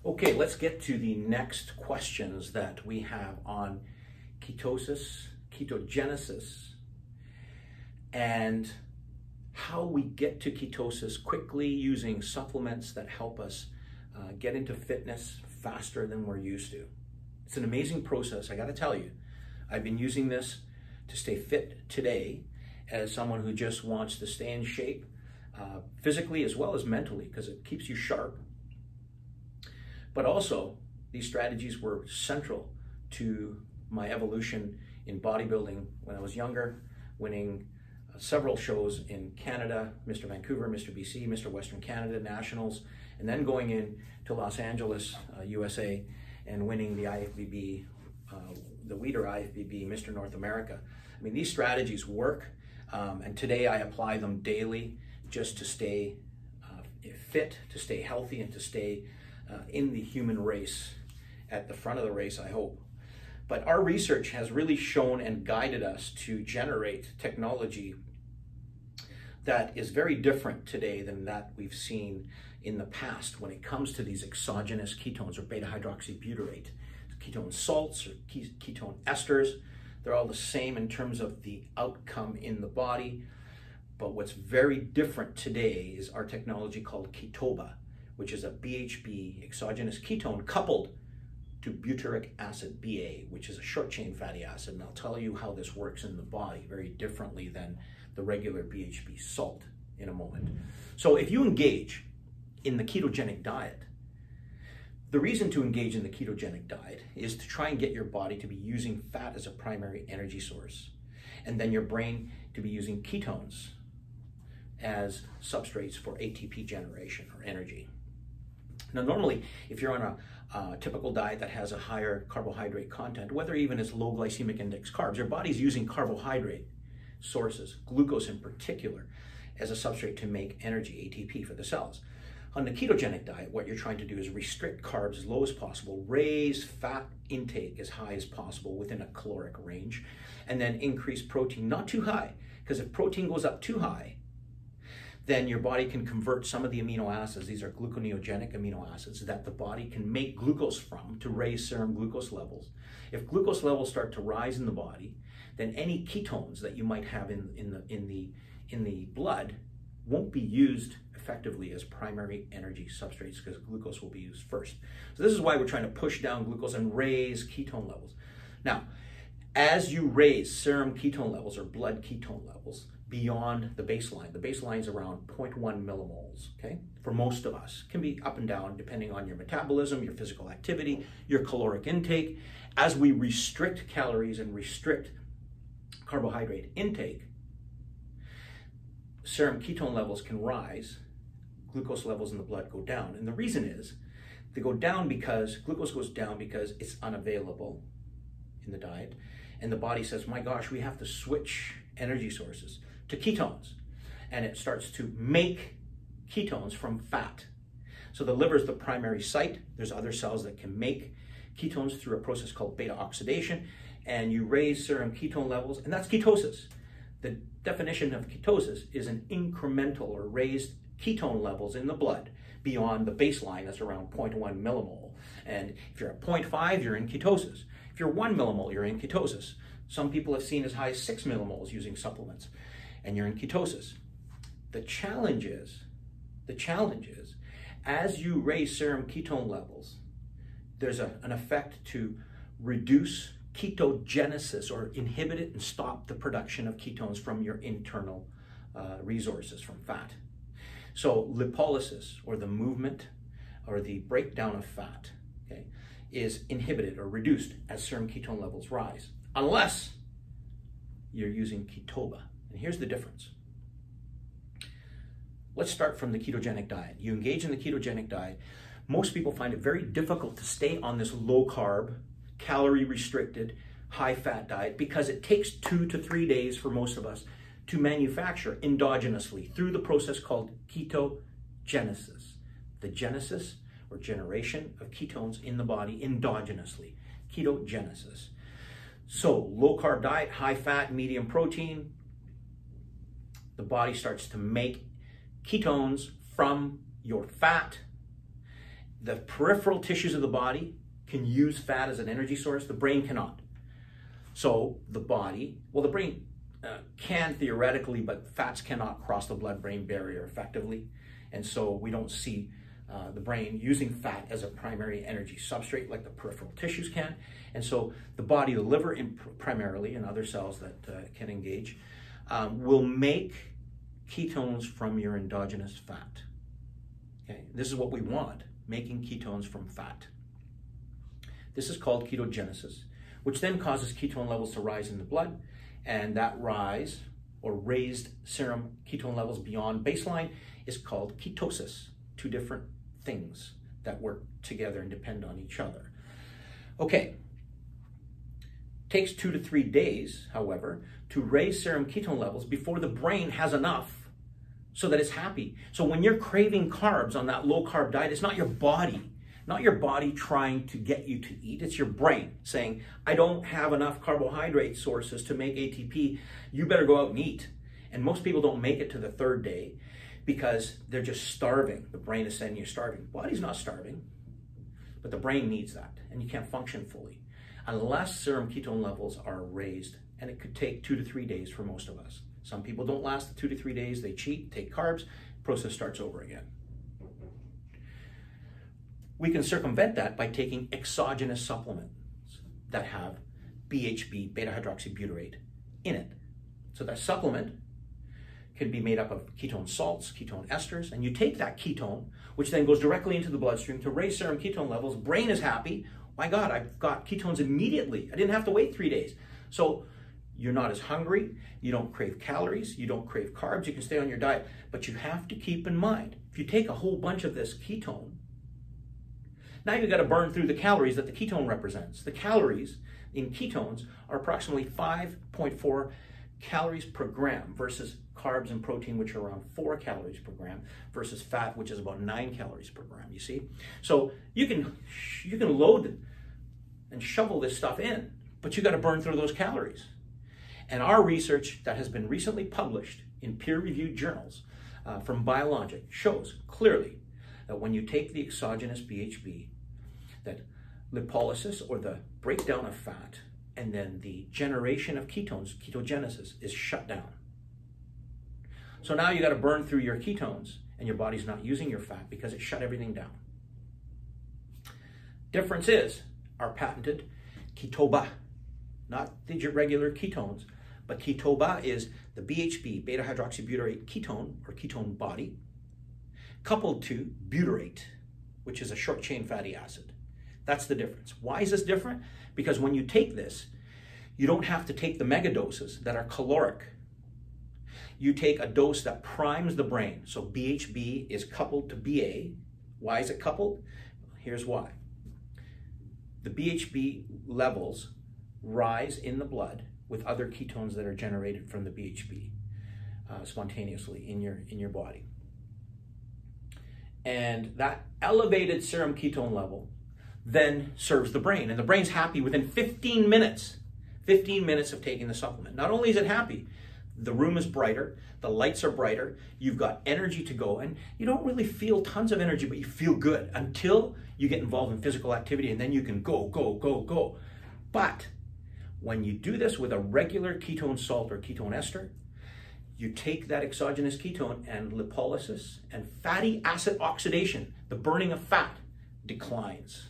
Okay, let's get to the next questions that we have on ketosis, ketogenesis, and how we get to ketosis quickly using supplements that help us get into fitness faster than we're used to. It's an amazing process, I gotta tell you. I've been using this to stay fit today as someone who just wants to stay in shape physically as well as mentally, because it keeps you sharp. But also, these strategies were central to my evolution in bodybuilding when I was younger, winning several shows in Canada, Mr. Vancouver, Mr. BC, Mr. Western Canada Nationals, and then going in to Los Angeles, USA, and winning the IFBB, the Weider IFBB, Mr. North America. I mean, these strategies work, and today I apply them daily just to stay fit, to stay healthy, and to stay in the human race, at the front of the race, I hope. But our research has really shown and guided us to generate technology that is very different today than that we've seen in the past when it comes to these exogenous ketones, or beta-hydroxybutyrate. Ketone salts or ketone esters, they're all the same in terms of the outcome in the body. But what's very different today is our technology called Ketoba, which is a BHB exogenous ketone coupled to butyric acid BA, which is a short chain fatty acid. And I'll tell you how this works in the body very differently than the regular BHB salt in a moment. So if you engage in the ketogenic diet, the reason to engage in the ketogenic diet is to try and get your body to be using fat as a primary energy source, and then your brain to be using ketones as substrates for ATP generation or energy. Now, normally, if you're on a typical diet that has a higher carbohydrate content, whether even it's low glycemic index carbs, your body's using carbohydrate sources, glucose in particular, as a substrate to make energy, ATP, for the cells. On the ketogenic diet, what you're trying to do is restrict carbs as low as possible, raise fat intake as high as possible within a caloric range, and then increase protein, not too high, because if protein goes up too high, then your body can convert some of the amino acids, these are gluconeogenic amino acids, that the body can make glucose from to raise serum glucose levels. If glucose levels start to rise in the body, then any ketones that you might have in the blood won't be used effectively as primary energy substrates, because glucose will be used first. So this is why we're trying to push down glucose and raise ketone levels. Now, as you raise serum ketone levels or blood ketone levels beyond the baseline is around 0.1 millimoles, okay? For most of us, it can be up and down depending on your metabolism, your physical activity, your caloric intake. As we restrict calories and restrict carbohydrate intake, serum ketone levels can rise, glucose levels in the blood go down. And the reason is, they go down because, glucose goes down because it's unavailable in the diet. And the body says, my gosh, we have to switch energy sources to ketones. And it starts to make ketones from fat. So the liver is the primary site. There's other cells that can make ketones through a process called beta oxidation. And you raise serum ketone levels, and that's ketosis. The definition of ketosis is an incremental or raised ketone levels in the blood beyond the baseline that's around 0.1 millimole. And if you're at 0.5, you're in ketosis. If you're 1 millimole, you're in ketosis. Some people have seen as high as 6 millimoles using supplements, and you're in ketosis. The challenge is, as you raise serum ketone levels, there's an effect to reduce ketogenesis, or inhibit it and stop the production of ketones from your internal resources, from fat. So lipolysis, or the movement or the breakdown of fat, okay, is inhibited or reduced as serum ketone levels rise, unless you're using Ketoba. And here's the difference. Let's start from the ketogenic diet. You engage in the ketogenic diet. Most people find it very difficult to stay on this low carb, calorie restricted, high fat diet, because it takes 2 to 3 days for most of us to manufacture endogenously through the process called ketogenesis. The genesis or generation of ketones in the body endogenously, ketogenesis. So low carb diet, high fat, medium protein, the body starts to make ketones from your fat, the peripheral tissues of the body can use fat as an energy source. The brain cannot. So the body, well, the brain can theoretically, but fats cannot cross the blood-brain barrier effectively. And so we don't see the brain using fat as a primary energy substrate like the peripheral tissues can. And so the body, the liver primarily, and other cells that can engage, will make ketones from your endogenous fat. Okay, this is what we want, making ketones from fat. This is called ketogenesis, which then causes ketone levels to rise in the blood, and that rise or raised serum ketone levels beyond baseline is called ketosis. Two different things that work together and depend on each other. Okay, takes 2 to 3 days, however, to raise serum ketone levels before the brain has enough so that it's happy. So when you're craving carbs on that low carb diet, it's not your body trying to get you to eat. It's your brain saying, I don't have enough carbohydrate sources to make ATP. You better go out and eat. And most people don't make it to the 3rd day because they're just starving. The brain is saying you're starving. Body's not starving, but the brain needs that, and you can't function fully unless serum ketone levels are raised, and it could take 2 to 3 days for most of us. Some people don't last the 2 to 3 days. They cheat, take carbs, process starts over again. We can circumvent that by taking exogenous supplements that have BHB, beta-hydroxybutyrate, in it. So that supplement can be made up of ketone salts, ketone esters, and you take that ketone, which then goes directly into the bloodstream to raise serum ketone levels. Brain is happy. My God, I've got ketones immediately. I didn't have to wait 3 days. So you're not as hungry. You don't crave calories. You don't crave carbs. You can stay on your diet. But you have to keep in mind, if you take a whole bunch of this ketone, now you've got to burn through the calories that the ketone represents. The calories in ketones are approximately 5.4 calories per gram versus carbs and protein, which are around 4 calories per gram, versus fat, which is about 9 calories per gram, you see? So you can load and shovel this stuff in, but you got to burn through those calories. And our research that has been recently published in peer-reviewed journals from Biologic shows clearly that when you take the exogenous BHB, that lipolysis, or the breakdown of fat, and then the generation of ketones, ketogenesis, is shut down. So now you got to burn through your ketones, and your body's not using your fat because it shut everything down. Difference is our patented ketoba, not the regular ketones, but ketoba is the BHB, beta-hydroxybutyrate ketone, or ketone body, coupled to butyrate, which is a short-chain fatty acid. That's the difference. Why is this different? Because when you take this, you don't have to take the mega doses that are caloric. You take a dose that primes the brain. So BHB is coupled to BA. Why is it coupled? Here's why. The BHB levels rise in the blood with other ketones that are generated from the BHB spontaneously in your body. And that elevated serum ketone level then serves the brain. And the brain's happy within 15 minutes. 15 minutes of taking the supplement. Not only is it happy, the room is brighter, the lights are brighter, you've got energy to go, and you don't really feel tons of energy, but you feel good until you get involved in physical activity, and then you can go, go, go, go. But when you do this with a regular ketone salt or ketone ester, you take that exogenous ketone, and lipolysis and fatty acid oxidation, the burning of fat, declines.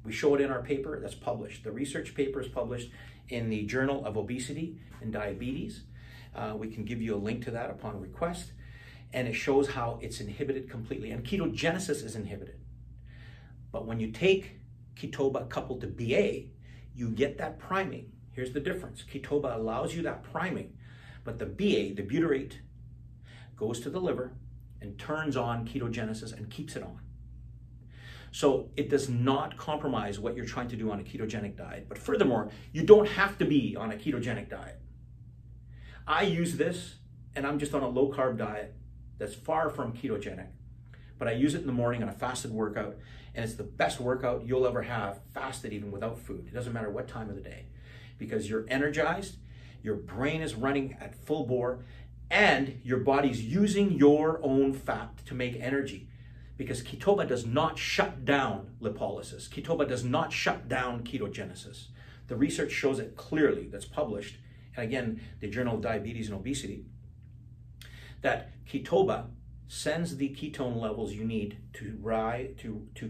We show it in our paper that's published. The research paper is published in the Journal of Obesity and Diabetes. We can give you a link to that upon request. And it shows how it's inhibited completely. And ketogenesis is inhibited. But when you take ketoba coupled to BA, you get that priming. Here's the difference. Ketoba allows you that priming. But the BA, the butyrate, goes to the liver and turns on ketogenesis and keeps it on. So it does not compromise what you're trying to do on a ketogenic diet. But furthermore, you don't have to be on a ketogenic diet. I use this, and I'm just on a low-carb diet that's far from ketogenic. But I use it in the morning on a fasted workout, and it's the best workout you'll ever have, fasted even without food. It doesn't matter what time of the day, because you're energized, your brain is running at full bore, and your body's using your own fat to make energy. because ketoba does not shut down lipolysis. Ketoba does not shut down ketogenesis. The research shows it clearly, that's published, and again, the Journal of Diabetes and Obesity, that ketoba sends the ketone levels you need to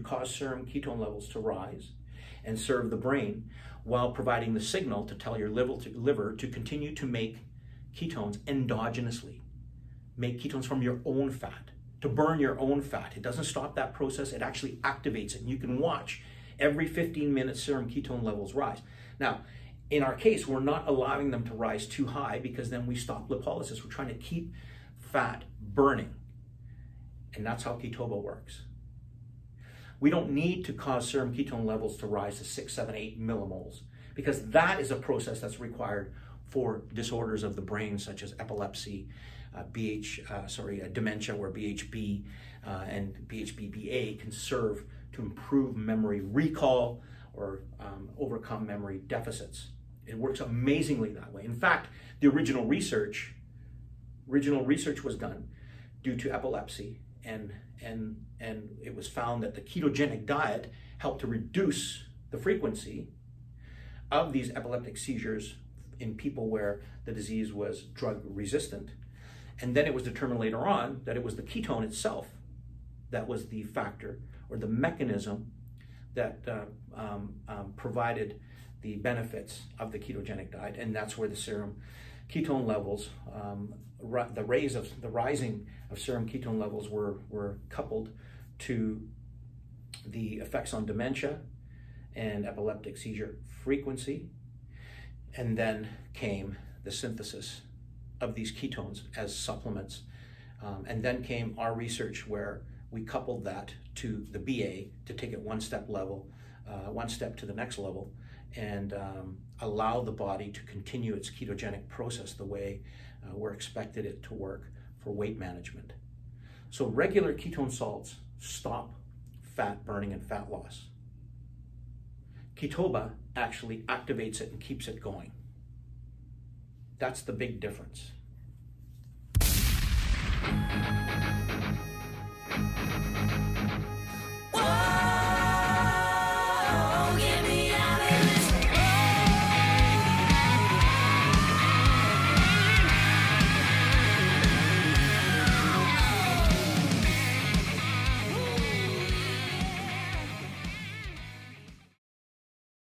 cause serum ketone levels to rise and serve the brain, while providing the signal to tell your liver to continue to make ketones endogenously. Make ketones from your own fat, to burn your own fat. It doesn't stop that process, it actually activates it. And you can watch every 15 minutes serum ketone levels rise. Now, in our case, we're not allowing them to rise too high because then we stop lipolysis. We're trying to keep fat burning. And that's how ketoba works. We don't need to cause serum ketone levels to rise to 6, 7, 8 millimoles, because that is a process that's required for disorders of the brain such as epilepsy, dementia, where BHB and BHBBA can serve to improve memory recall or overcome memory deficits. It works amazingly that way. In fact, the original research was done due to epilepsy, and it was found that the ketogenic diet helped to reduce the frequency of these epileptic seizures in people where the disease was drug resistant. And then it was determined later on that it was the ketone itself that was the factor or the mechanism that provided the benefits of the ketogenic diet. And that's where the serum ketone levels, the rising of serum ketone levels were coupled to the effects on dementia and epileptic seizure frequency. And then came the synthesis of these ketones as supplements. And then came our research where we coupled that to the BA to take it one step to the next level, and allow the body to continue its ketogenic process the way we're expected it to work for weight management. So regular ketone salts stop fat burning and fat loss. Ketoba actually activates it and keeps it going. That's the big difference.